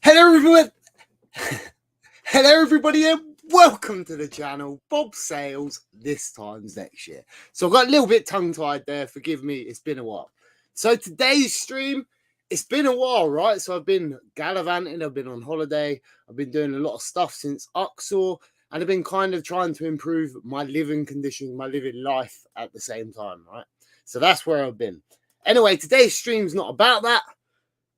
Hello everyone. Hello everybody and welcome to the channel. Bob Sales this time's next year. So I got a little bit tongue-tied there, forgive me, it's been a while. So today's stream, it's been a while, right? So I've been gallivanting, I've been on holiday, I've been doing a lot of stuff since Uxor, and I've been kind of trying to improve my living conditions, my living life at the same time, right? So that's where I've been. Anyway, today's stream's not about that.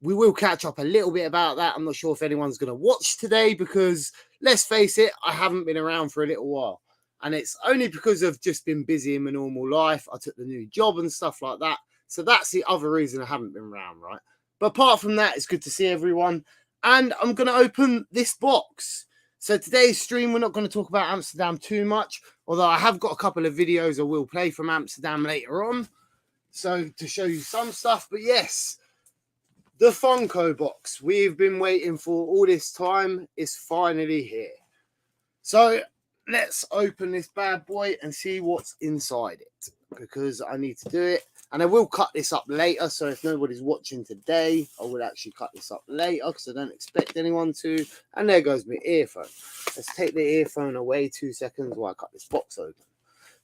We will catch up a little bit about that. I'm not sure if anyone's going to watch today because, let's face it, I haven't been around for a little while. And it's only because I've just been busy in my normal life. I took the new job and stuff like that. So that's the other reason I haven't been around, right? But apart from that, it's good to see everyone. And I'm going to open this box. So today's stream, we're not going to talk about Amsterdam too much. Although I have got a couple of videos I will play from Amsterdam later on. So to show you some stuff. But yes, the Funko box we've been waiting for all this time is finally here. So let's open this bad boy and see what's inside it, because I need to do it. And I will cut this up later, so if nobody's watching today, I will actually cut this up later because I don't expect anyone to. And there goes my earphone. Let's take the earphone away 2 seconds while I cut this box open.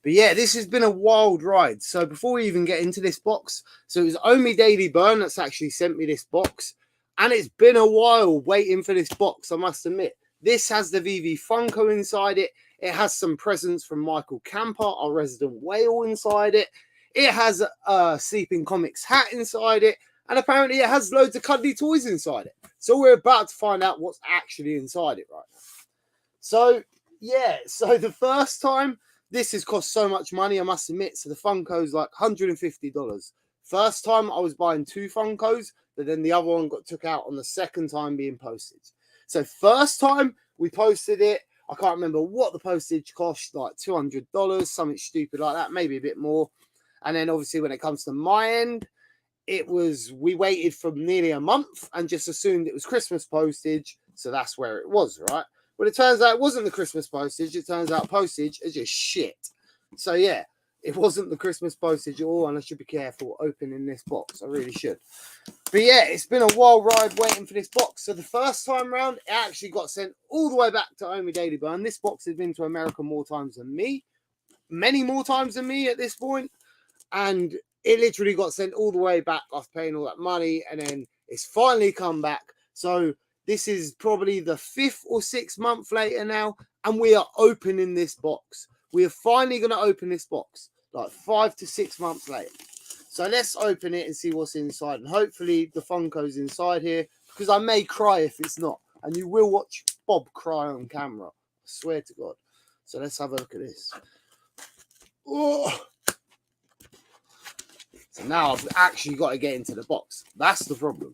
But yeah, this has been a wild ride. So before we even get into this box, so it was only Daily Burn that's actually sent me this box. And it's been a while waiting for this box, I must admit. This has the veve Funko inside it. It has some presents from Michael Camper, our resident whale, inside it. It has a Sleeping Comics hat inside it. And apparently it has loads of cuddly toys inside it. So we're about to find out what's actually inside it right now. So yeah, so the first time, this has cost so much money, I must admit. So the Funko's like $150. First time I was buying 2 Funkos, but then the other one got took out on the second time being posted. So first time we posted it, I can't remember what the postage cost, like $200, something stupid like that, maybe a bit more. And then obviously when it comes to my end, we waited for nearly a month and just assumed it was Christmas postage. So that's where it was, right? But it turns out it wasn't the Christmas postage. It turns out postage is just shit. So yeah, it wasn't the Christmas postage at all, and I should be careful opening this box. I really should. But yeah, it's been a wild ride waiting for this box. So the first time round, it actually got sent all the way back to Only Daily Burn. This box has been to America more times than me. Many more times than me at this point. And it literally got sent all the way back after paying all that money. And then it's finally come back. So this is probably the 5th or 6th month later now, and we are opening this box. We are finally going to open this box, like 5 to 6 months later. So let's open it and see what's inside. And hopefully the Funko's inside here, because I may cry if it's not. And you will watch Bob cry on camera. I swear to God. So let's have a look at this. Oh. So now I've actually got to get into the box. That's the problem.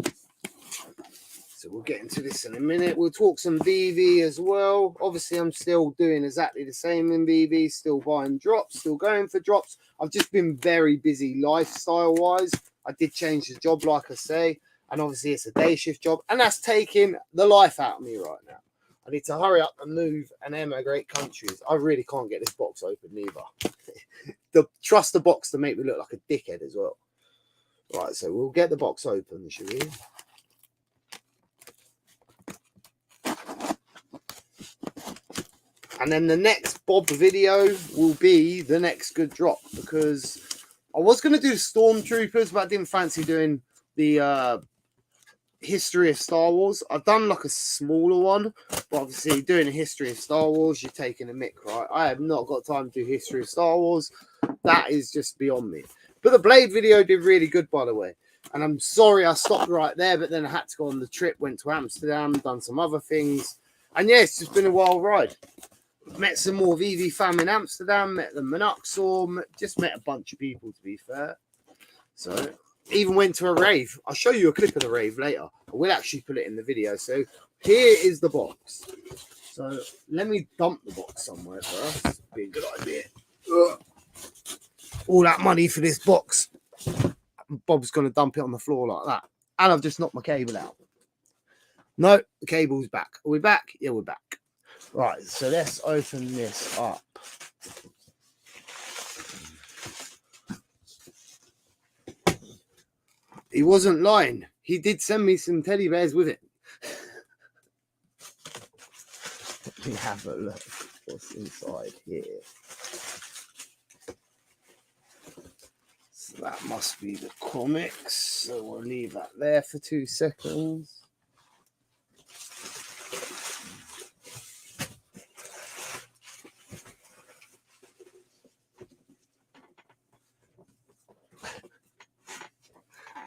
So we'll get into this in a minute. We'll talk some veve as well. Obviously, I'm still doing exactly the same in veve. Still buying drops. Still going for drops. I've just been very busy lifestyle-wise. I did change the job, like I say. And obviously, it's a day shift job. And that's taking the life out of me right now. I need to hurry up and move and emigrate countries. I really can't get this box open either. Trust the box to make me look like a dickhead as well. Right, so we'll get the box open, shall we? And then the next Bob video will be the next good drop, because I was going to do Stormtroopers, but I didn't fancy doing the history of Star Wars. I've done like a smaller one, but obviously doing a history of Star Wars, you're taking a mick, right? I have not got time to do history of Star Wars. That is just beyond me. But the Blade video did really good, by the way. And I'm sorry I stopped right there, but then I had to go on the trip, went to Amsterdam, done some other things. And yeah, it's just been a wild ride. Met some more veve fam in Amsterdam, met them in Uxor, just met a bunch of people, to be fair. So, even went to a rave. I'll show you a clip of the rave later. I will actually put it in the video. So, here is the box. So, let me dump the box somewhere first. Be a good idea. Ugh. All that money for this box. Bob's going to dump it on the floor like that. And I've just knocked my cable out. No, the cable's back. Are we back? Yeah, we're back. Right, so let's open this up. He wasn't lying. He did send me some teddy bears with it. Let me have a look what's inside here. So that must be the comics. So we'll leave that there for 2 seconds.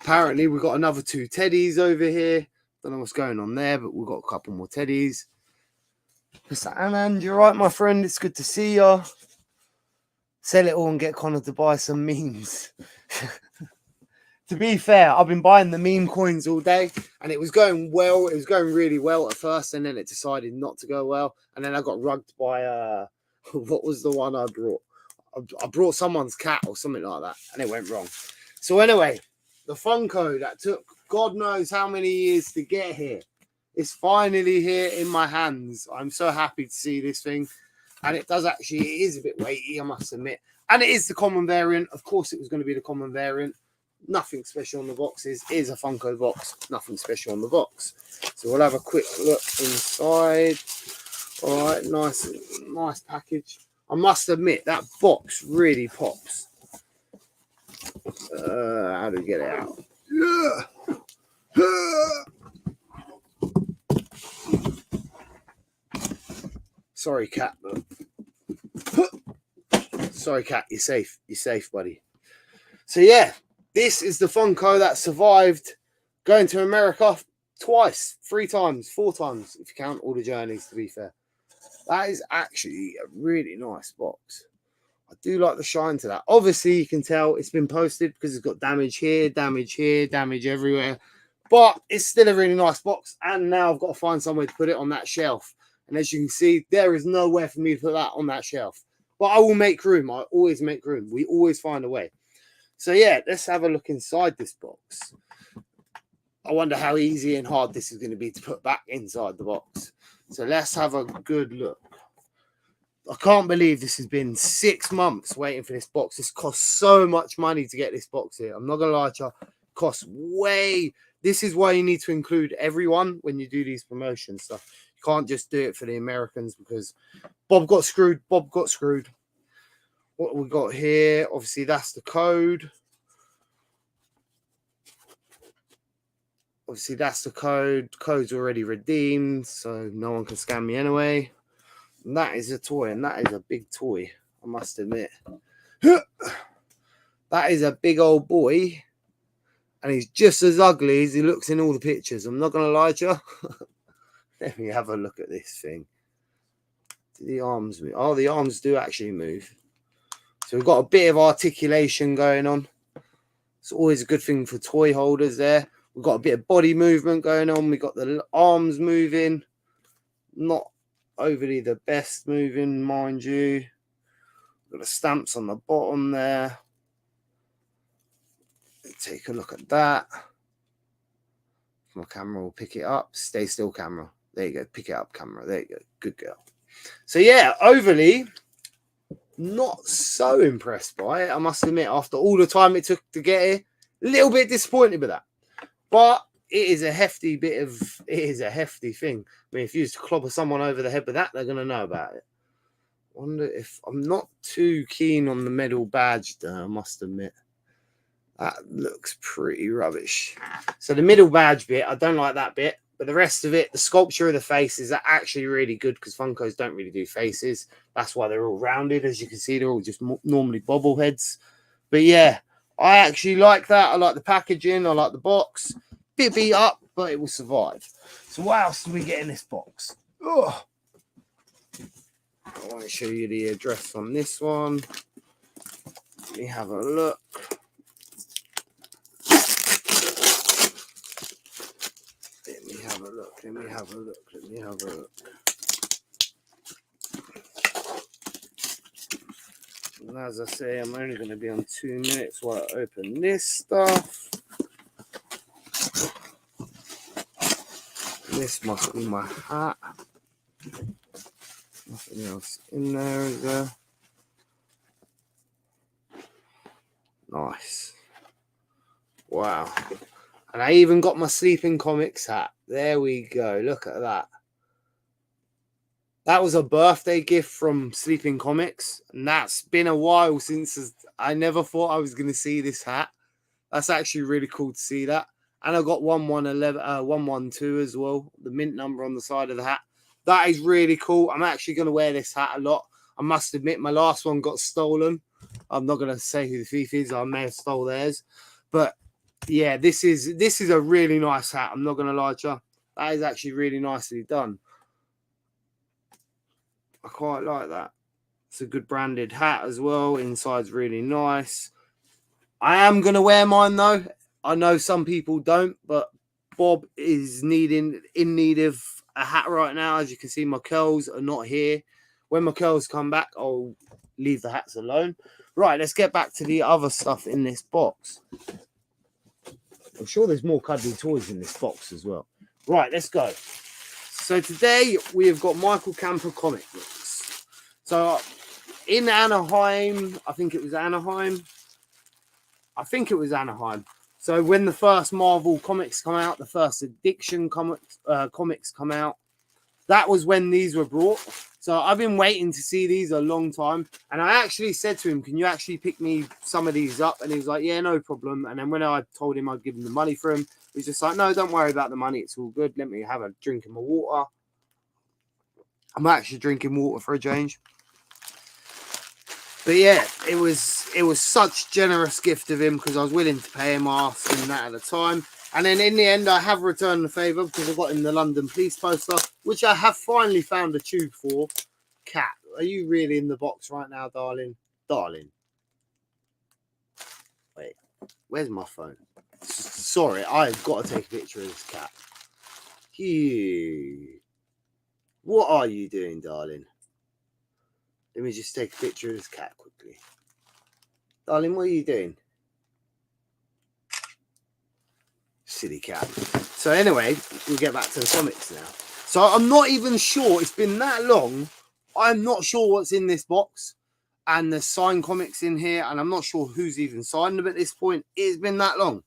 Apparently, we've got another 2 teddies over here. Don't know what's going on there, but we've got a couple more teddies. Mr. Anand, you're right, my friend. It's good to see you. Sell it all and get Connor to buy some memes. To be fair, I've been buying the meme coins all day, and it was going well. It was going really well at first, and then it decided not to go well. And then I got rugged by what was the one I brought? I brought someone's cat or something like that, and it went wrong. So anyway, the funko that took God knows how many years to get here is finally here in my hands. I'm so happy to see this thing, and it is a bit weighty, I must admit. And it is the common variant. Of course, it was going to be the common variant. Nothing special on the boxes. It is a Funko box. Nothing special on the box. So we'll have a quick look inside. All right, nice package. I must admit that box really pops. How do we get it out? Sorry, cat. Sorry, cat. You're safe. You're safe, buddy. So yeah, this is the Funko that survived going to America twice, 3 times, 4 times, if you count all the journeys, to be fair. That is actually a really nice box. I do like the shine to that. Obviously, you can tell it's been posted because it's got damage here, damage everywhere. But it's still a really nice box. And now I've got to find somewhere to put it on that shelf. And as you can see, there is nowhere for me to put that on that shelf. But I will make room. I always make room. We always find a way. So yeah, let's have a look inside this box. I wonder how easy and hard this is going to be to put back inside the box. So let's have a good look. I can't believe this has been 6 months waiting for this box. This costs so much money to get this box here. I'm not going to lie to you. It costs way. This is why you need to include everyone when you do these promotion stuff. You can't just do it for the Americans because Bob got screwed. What we got here, obviously that's the code. Obviously that's the code. Code's already redeemed, so no one can scam me anyway. And that is a toy, and that is a big toy, I must admit. That is a big old boy, and he's just as ugly as he looks in all the pictures. I'm not going to lie to you. Let me have a look at this thing. Do the arms move? Oh, the arms do actually move. So we've got a bit of articulation going on. It's always a good thing for toy holders there. We've got a bit of body movement going on. We've got the arms moving. Not overly the best moving, mind you. Got the stamps on the bottom there. Take a look at that. My camera will pick it up. Stay still, camera. There you go. Pick it up, camera. There you go. Good girl. So yeah, overly not so impressed by it, I must admit, after all the time it took to get here. A little bit disappointed with that. But it is a hefty thing. I mean, if you used to clobber someone over the head with that, they're going to know about it. I wonder if I'm not too keen on the medal badge there, I must admit. That looks pretty rubbish. So the middle badge bit, I don't like that bit. But the rest of it, the sculpture of the faces are actually really good because Funkos don't really do faces. That's why they're all rounded. As you can see, they're all just normally bobbleheads. But yeah, I actually like that. I like the packaging. I like the box. Bit beat up, but it will survive. So what else do we get in this box? Oh, I want to show you the address on this one. Let me have a look. Let me have a look. And as I say, I'm only going to be on 2 minutes while I open this stuff. This must be my hat. Nothing else in there, is there? Nice. Wow. And I even got my Sleeping Comics hat. There we go. Look at that. That was a birthday gift from Sleeping Comics, and that's been a while since I never thought I was going to see this hat. That's actually really cool to see that. And I got 112 as well, the mint number on the side of the hat. That is really cool. I'm actually going to wear this hat a lot. I must admit, my last one got stolen. I'm not going to say who the thief is. I may have stole theirs, but yeah, this is a really nice hat. I'm not going to lie to you. That is actually really nicely done. I quite like that. It's a good branded hat as well. Inside's really nice. I am going to wear mine though. I know some people don't, but Bob is in need of a hat right now. As you can see, my curls are not here. When my curls come back, I'll leave the hats alone. Right, let's get back to the other stuff in this box. I'm sure there's more cuddly toys in this box as well. Right, let's go. So today we have got Michael Camper comic books. So in Anaheim, I think it was Anaheim. So when the first Marvel comics come out, the first Addiction comics come out, that was when these were brought. So I've been waiting to see these a long time. And I actually said to him, can you actually pick me some of these up? And he was like, yeah, no problem. And then when I told him I'd give him the money for him, he was just like, no, don't worry about the money. It's all good. Let me have a drink of my water. I'm actually drinking water for a change. But yeah, it was such a generous gift of him because I was willing to pay him, asking that at the time. And then in the end, I have returned the favour because I got him the London Police poster, which I have finally found a tube for. Cat, are you really in the box right now, darling? Darling. Wait, where's my phone? Sorry, I've got to take a picture of this cat. What are you doing, darling? Let me just take a picture of this cat quickly. Darling, what are you doing? Silly cat. So anyway, we'll get back to the comics now. So I'm not even sure. It's been that long. I'm not sure what's in this box. And there's signed comics in here. And I'm not sure who's even signed them at this point. It's been that long.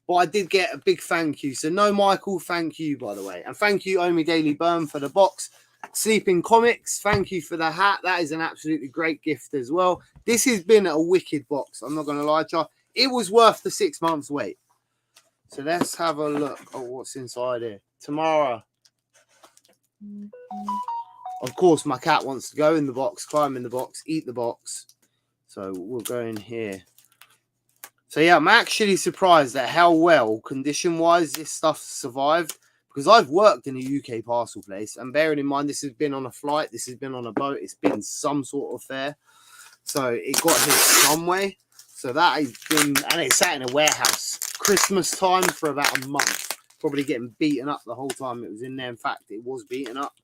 But I did get a big thank you. So no, Michael, thank you, by the way. And thank you, Omi Daily Burn, for the box. Sleeping Comics, thank you for the hat. That is an absolutely great gift as well. This has been a wicked box. I'm not going to lie to you. It was worth the 6 months wait. So let's have a look at what's inside here. Tamara. Of course, my cat wants to go in the box, climb in the box, eat the box. So we'll go in here. So yeah, I'm actually surprised at how well, condition-wise, this stuff survived. Because I've worked in a UK parcel place. And bearing in mind, this has been on a flight. This has been on a boat. It's been some sort of fare. So it got here some way. So that has been... And it sat in a warehouse Christmas time for about a month. Probably getting beaten up the whole time it was in there. In fact, it was beaten up.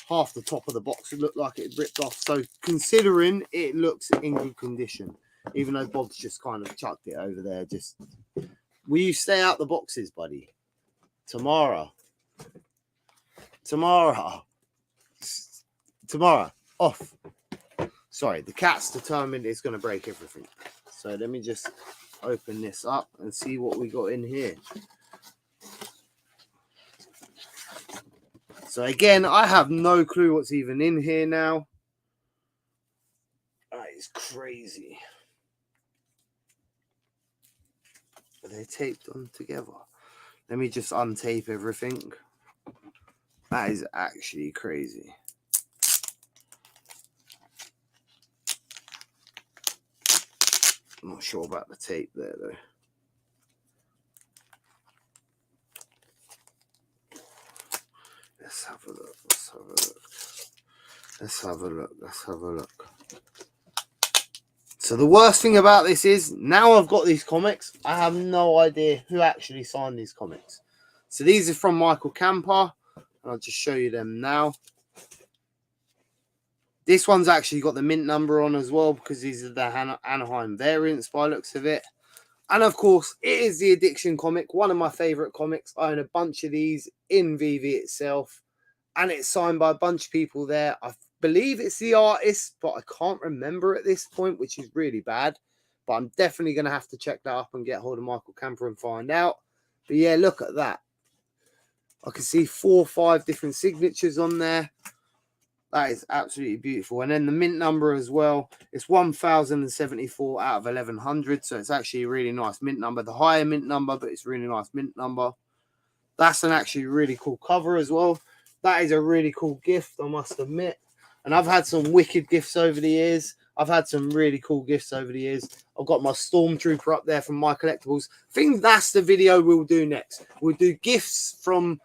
Half the top of the box looked like it had ripped off. So considering it looks in good condition. Even though Bob's just kind of chucked it over there. Just... Will you stay out the boxes, buddy? Tomorrow, off. Sorry, the cat's determined it's going to break everything. So let me just open this up and see what we got in here. So again, I have no clue what's even in here now. That is crazy. Are they taped on together? Let me just untape everything. That is actually crazy. I'm not sure about the tape there, though. Let's have a look. So the worst thing about this is, now I've got these comics, I have no idea who actually signed these comics. So these are from Michael Camper. I'll just show you them now. This one's actually got the mint number on as well, because these are the Anaheim variants by looks of it. And of course, it is the Addiction comic, one of my favorite comics. I own a bunch of these in veve itself, and it's signed by a bunch of people there. I believe it's the artist, but I can't remember at this point, which is really bad. But I'm definitely going to have to check that up and get hold of Michael Camper and find out. But yeah, look at that. I can see 4 or 5 different signatures on there. That is absolutely beautiful. And then the mint number as well, it's 1074 out of 1100. So it's actually a really nice mint number. The higher mint number, but it's a really nice mint number. That's an actually really cool cover as well. That is a really cool gift, I must admit. And I've had some wicked gifts over the years. I've had some really cool gifts over the years. I've got my Stormtrooper up there from My Collectibles. I think that's the video we'll do next. We'll do gifts from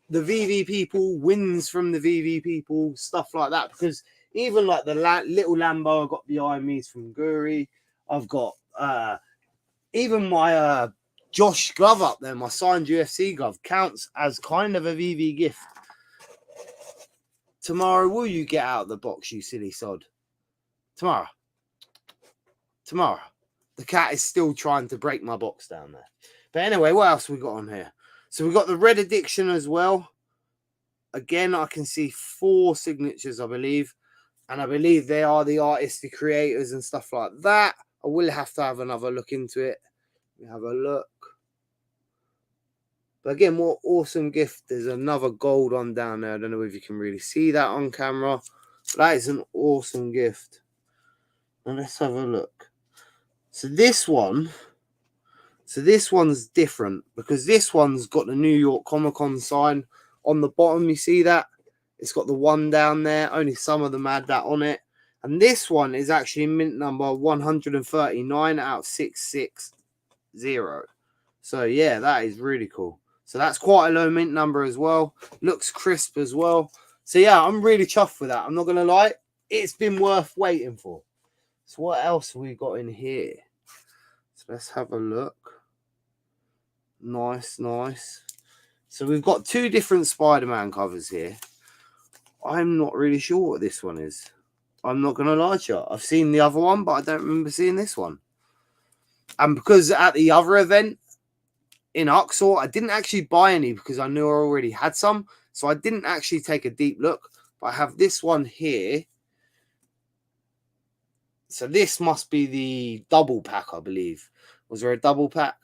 the VV people, wins from the VV people, stuff like that. Because even like the little Lambo I got behind me is from Guri. I've got even my Josh glove up there, my signed UFC glove, counts as kind of a VV gift. Tomorrow, will you get out of the box, you silly sod? Tomorrow. The cat is still trying to break my box down there. But anyway, what else we got on here? So we got the Red Addiction as well. Again, I can see 4 signatures, I believe. And I believe they are the artists, the creators and stuff like that. I will have to have another look into it. Let me have a look. But again, what awesome gift. There's another gold one down there. I don't know if you can really see that on camera. But that is an awesome gift. And let's have a look. So this one's different because this one's got the New York Comic Con sign on the bottom. You see that? It's got the 1 down there. Only some of them had that on it. And this one is actually mint number 139 out of 660. So yeah, that is really cool. So that's quite a low mint number as well. Looks crisp as well. So yeah, I'm really chuffed with that. I'm not going to lie. It's been worth waiting for. So what else have we got in here? So let's have a look. Nice. So we've got 2 different Spider-Man covers here. I'm not really sure what this one is. I'm not going to lie to you. I've seen the other one, but I don't remember seeing this one. And because at the other event in Uxor, I didn't actually buy any because I knew I already had some. So I didn't actually take a deep look. But I have this one here. So this must be the double pack, I believe. Was there a double pack?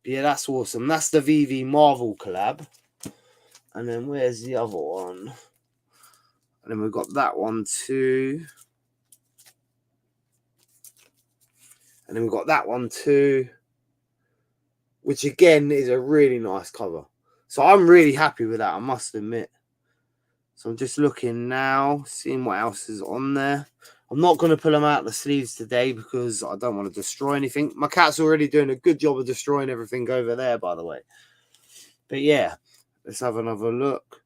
Yeah, that's awesome. That's the VV Marvel collab. And then where's the other one? And then we've got that one too. And then we've got that one too. Which again is a really nice cover. So I'm really happy with that, I must admit. So I'm just looking now, seeing what else is on there. I'm not going to pull them out of the sleeves today because I don't want to destroy anything. My cat's already doing a good job of destroying everything over there, by the way. But yeah, let's have another look.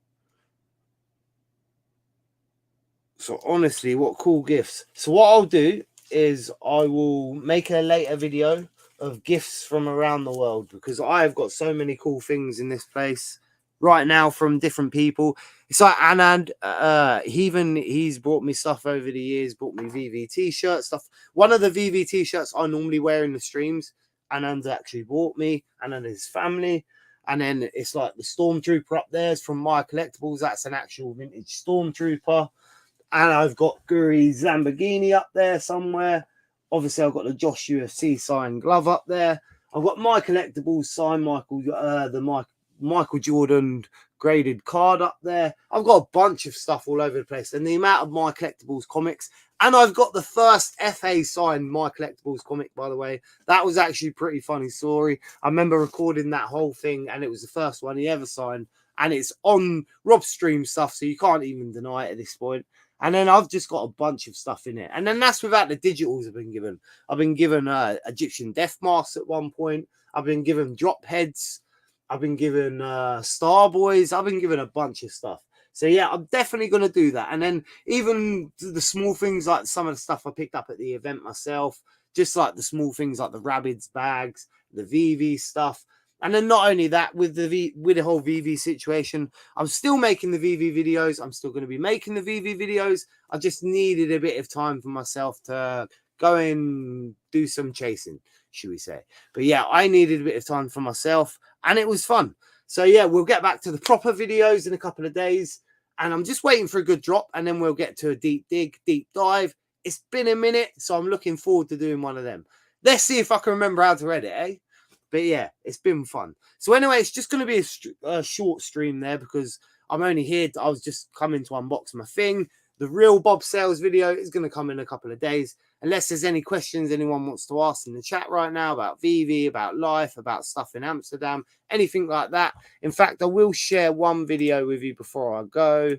So honestly, what cool gifts. So what I'll do is I will make a later video of gifts from around the world because I've got so many cool things in this place right now from different people. It's like Anand, he's brought me stuff over the years, brought me VV t-shirts, stuff. One of the VV t-shirts I normally wear in the streams, Anand actually bought me, Anand and his family. And then it's like the Stormtrooper up there is from My Collectibles. That's an actual vintage Stormtrooper. And I've got Guri's Lamborghini up there somewhere. Obviously, I've got the Josh UFC signed glove up there. I've got My Collectibles signed Michael Jordan graded card up there. I've got a bunch of stuff all over the place. And the amount of My Collectibles comics. And I've got the first FA signed My Collectibles comic, by the way. That was actually a pretty funny story. I remember recording that whole thing, and it was the first one he ever signed. And it's on Robstream stuff, so you can't even deny it at this point. And then I've just got a bunch of stuff in it. And then that's without the digitals I've been given. I've been given Egyptian death masks at one point. I've been given drop heads. I've been given Star Boys. I've been given a bunch of stuff. So yeah, I'm definitely going to do that. And then even the small things like some of the stuff I picked up at the event myself, just like the small things like the Rabbids bags, the VV stuff. And then not only that, with the whole VV situation, I'm still making the VV videos. I'm still going to be making the VV videos. I just needed a bit of time for myself to go and do some chasing, should we say. But yeah, I needed a bit of time for myself, and it was fun. So yeah, we'll get back to the proper videos in a couple of days. And I'm just waiting for a good drop, and then we'll get to a deep dive. It's been a minute, so I'm looking forward to doing one of them. Let's see if I can remember how to edit, eh? But yeah, it's been fun. So anyway, it's just going to be a short stream there because I'm only here. I was just coming to unbox my thing. The real Bob Sales video is going to come in a couple of days. Unless there's any questions anyone wants to ask in the chat right now about veve, about life, about stuff in Amsterdam, anything like that. In fact, I will share one video with you before I go.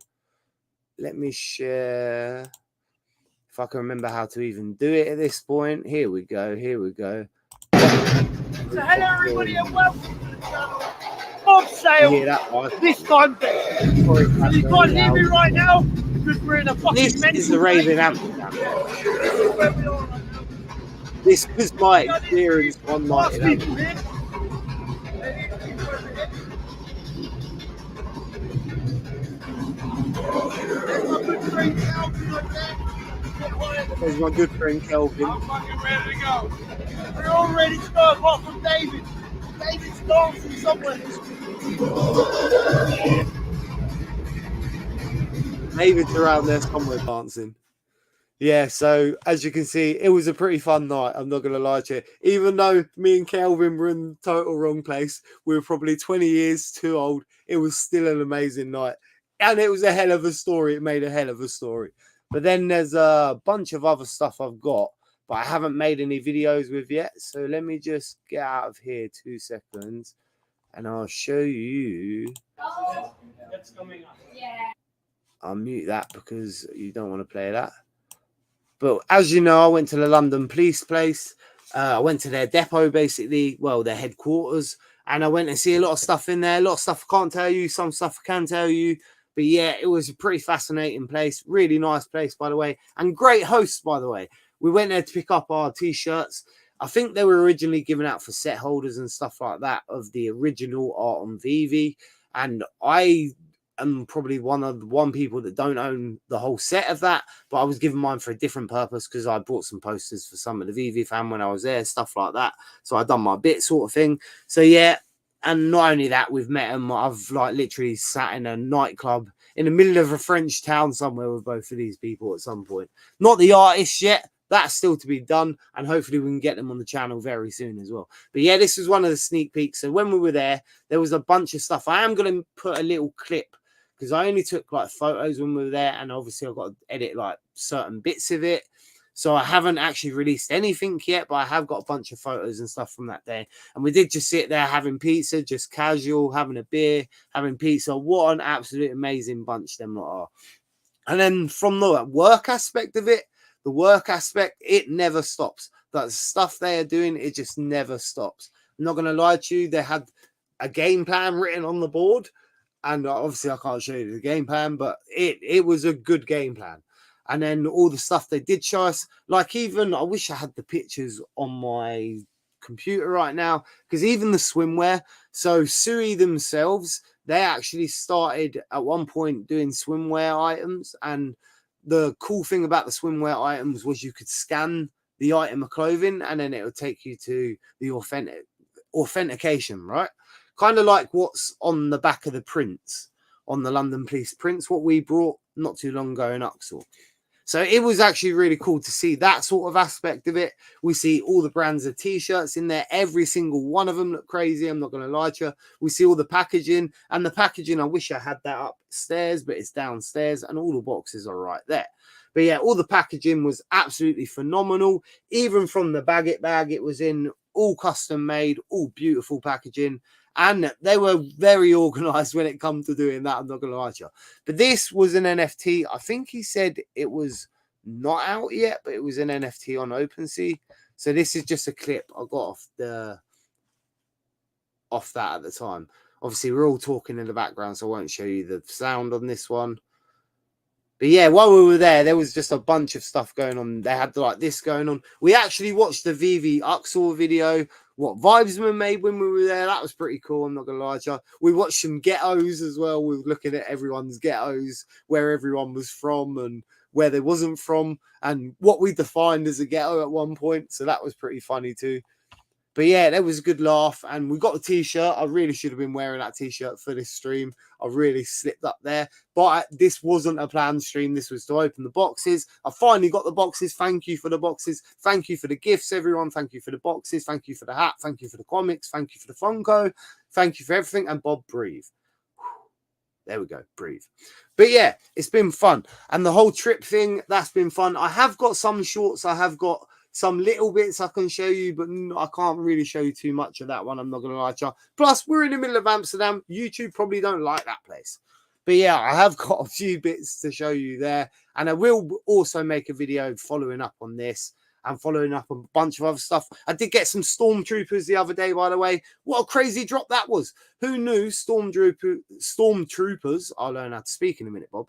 Let me share, if I can remember how to even do it at this point. Here we go. Here we go. So hello everybody and welcome to the channel. Bob Sales. This time, so you can't hear me right now because we're in a fucking This is the rave in Amsterdam. This was my experience one night in Amsterdam. There's my good friend Kelvin. I'm fucking ready to go. We're all ready to go apart from David. David's dancing somewhere. David's around there somewhere dancing. Yeah, so as you can see, it was a pretty fun night. I'm not going to lie to you. Even though me and Kelvin were in the total wrong place, we were probably 20 years too old. It was still an amazing night. And it was a hell of a story. It made a hell of a story. But then there's a bunch of other stuff I've got, but I haven't made any videos with yet. So let me just get out of here 2 seconds and I'll show you. That's coming up. Yeah. I'll mute that because you don't want to play that. But as you know, I went to the London police place. I went to their depot, basically, well, their headquarters. And I went and see a lot of stuff in there. A lot of stuff I can't tell you. Some stuff I can tell you. But yeah, it was a pretty fascinating place. Really nice place, by the way. And great hosts, by the way. We went there to pick up our T-shirts. I think they were originally given out for set holders and stuff like that of the original art on veve. And I am probably one people that don't own the whole set of that. But I was given mine for a different purpose because I bought some posters for some of the veve fam when I was there, stuff like that. So I done my bit sort of thing. So yeah. And not only that, we've met them. I've like literally sat in a nightclub in the middle of a French town somewhere with both of these people at some point. Not the artists yet. That's still to be done. And hopefully we can get them on the channel very soon as well. But yeah, this was one of the sneak peeks. So when we were there was a bunch of stuff. I am going to put a little clip because I only took like photos when we were there. And obviously I've got to edit like certain bits of it. So I haven't actually released anything yet, but I have got a bunch of photos and stuff from that day. And we did just sit there having pizza, just casual, having a beer, having pizza. What an absolute amazing bunch them lot are. And then from the work aspect of it, the work aspect, it never stops. That stuff they are doing, it just never stops. I'm not going to lie to you. They had a game plan written on the board. And obviously I can't show you the game plan, but it was a good game plan. And then all the stuff they did show us, like even, I wish I had the pictures on my computer right now, because even the swimwear, so Sui themselves, they actually started at one point doing swimwear items. And the cool thing about the swimwear items was you could scan the item of clothing and then it would take you to the authentication, right? Kind of like what's on the back of the prints, on the London Police prints, what we brought not too long ago in Uxall. So it was actually really cool to see that sort of aspect of it. We see all the brands of T-shirts in there. Every single one of them look crazy. I'm not going to lie to you. We see all the packaging. And the packaging, I wish I had that upstairs, but it's downstairs. And all the boxes are right there. But yeah, all the packaging was absolutely phenomenal. Even from the Baggett bag, it was in all custom made, all beautiful packaging. And they were very organized when it comes to doing that. I'm not going to lie to you. But this was an NFT. I think he said it was not out yet, but it was an NFT on OpenSea. So this is just a clip I got off that at the time. Obviously, we're all talking in the background, so I won't show you the sound on this one. But yeah, while we were there was just a bunch of stuff going on. They had like this going on. We actually watched the veve Uxall video, what Vibesman made when we were there. That was pretty cool. I'm not going to lie to you. We watched some ghettos as well. We were looking at everyone's ghettos, where everyone was from and where they wasn't from, and what we defined as a ghetto at one point. So that was pretty funny too. But yeah, that was a good laugh. And we got the T-shirt. I really should have been wearing that T-shirt for this stream. I really slipped up there. But this wasn't a planned stream. This was to open the boxes. I finally got the boxes. Thank you for the boxes. Thank you for the gifts, everyone. Thank you for the boxes. Thank you for the hat. Thank you for the comics. Thank you for the funko. Thank you for everything. And Bob, breathe. There we go. Breathe. But yeah, it's been fun. And the whole trip thing, that's been fun. I have got some shorts. I have got some little bits I can show you, but I can't really show you too much of that one. I'm not going to lie to you. Plus, we're in the middle of Amsterdam. YouTube probably don't like that place. But yeah, I have got a few bits to show you there. And I will also make a video following up on this and following up a bunch of other stuff. I did get some stormtroopers the other day, by the way. What a crazy drop that was. Who knew stormtroopers, I'll learn how to speak in a minute, Bob.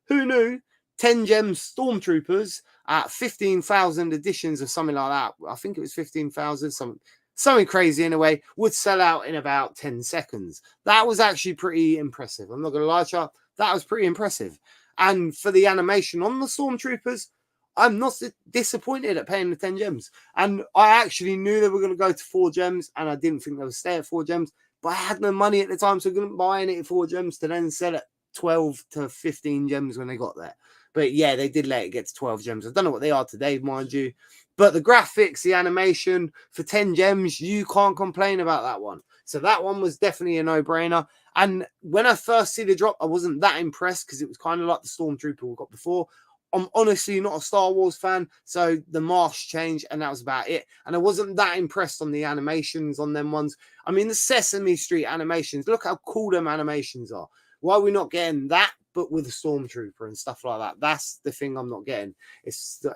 Who knew 10 gems stormtroopers at 15,000 editions or something like that? I think it was 15,000, something crazy in a way, would sell out in about 10 seconds. That was actually pretty impressive. I'm not going to lie to you. That was pretty impressive. And for the animation on the stormtroopers, I'm not disappointed at paying the 10 gems. And I actually knew they were going to go to 4 gems, and I didn't think they would stay at 4 gems. But I had no money at the time, so I couldn't buy any at 4 gems to then sell at 12 to 15 gems when they got there. But yeah, they did let it get to 12 gems. I don't know what they are today, mind you. But the graphics, the animation, for 10 gems, you can't complain about that one. So that one was definitely a no-brainer. And when I first see the drop, I wasn't that impressed because it was kind of like the Stormtrooper we got before. I'm honestly not a Star Wars fan, so the mask changed, and that was about it. And I wasn't that impressed on the animations on them ones. I mean, the Sesame Street animations, look how cool them animations are. Why are we not getting that, but with a Stormtrooper and stuff like that? That's the thing I'm not getting. It's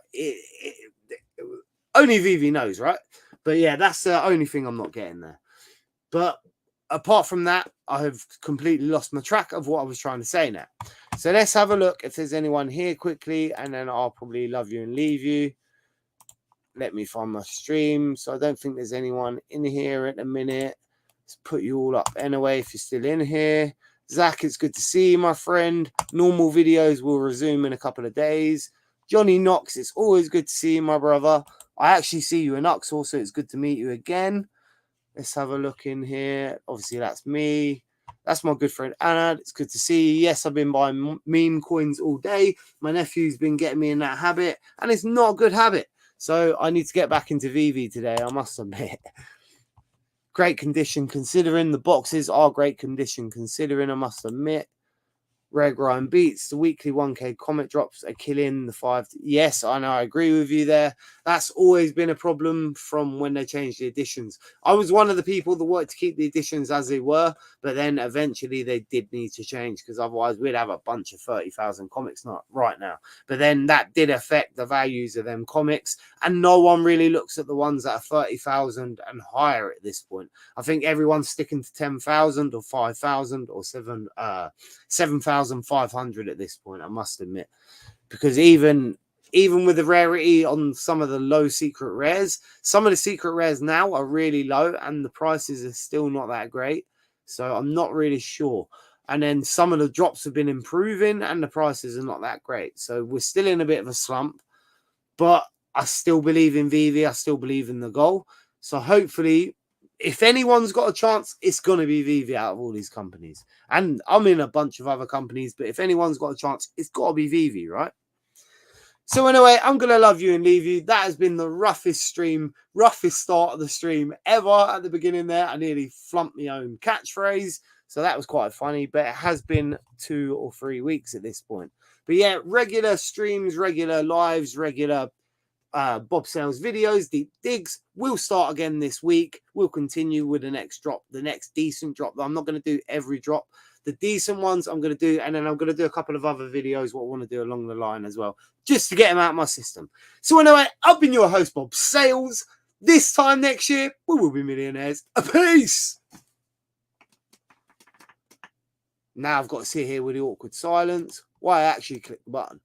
only Vivi knows, right? But yeah, that's the only thing I'm not getting there. But apart from that, I have completely lost my track of what I was trying to say now. So let's have a look if there's anyone here quickly, and then I'll probably love you and leave you. Let me find my stream. So I don't think there's anyone in here at the minute. Let's put you all up anyway if you're still in here. Zach, it's good to see you, my friend. Normal videos will resume in a couple of days. Johnny Knox, it's always good to see you, my brother. I actually see you in Uxall, so it's good to meet you again. Let's have a look in here. Obviously, that's me. That's my good friend Anna. It's good to see you. Yes, I've been buying meme coins all day. My nephew's been getting me in that habit, and it's not a good habit. So I need to get back into VV today, I must admit. Great condition considering. The boxes are great condition considering, I must admit. Reg Ryan Beats, the weekly 1K comic drops are killing the 5. Yes, I know, I agree with you there. That's always been a problem from when they changed the editions. I was one of the people that wanted to keep the editions as they were, but then eventually they did need to change because otherwise we'd have a bunch of 30,000 comics not right now. But then that did affect the values of them comics, and no one really looks at the ones that are 30,000 and higher at this point. I think everyone's sticking to 10,000 or 5,000 or 7,500 at this point, I must admit, because even with the rarity on some of the low secret rares, some of the secret rares now are really low and the prices are still not that great. So I'm not really sure. And then some of the drops have been improving and the prices are not that great. So we're still in a bit of a slump, but I still believe in VV. I still believe in the goal. So hopefully, if anyone's got a chance, it's going to be VV out of all these companies. And I'm in a bunch of other companies, but if anyone's got a chance, it's got to be VV, right? So anyway, I'm going to love you and leave you. That has been the roughest start of the stream ever at the beginning there. I nearly flumped my own catchphrase. So that was quite funny, but it has been 2 or 3 weeks at this point. But yeah, regular streams, regular lives, regular bobsales videos, deep digs will start again this week. We'll continue with the next drop, the next decent drop. I'm not going to do every drop. The decent ones I'm going to do, and then I'm going to do a couple of other videos what I want to do along the line as well, just to get them out of my system. So anyway, I've been your host, Bob Sales. This time next year, we will be millionaires. Peace! Now I've got to sit here with the awkward silence. Why I actually clicked the button.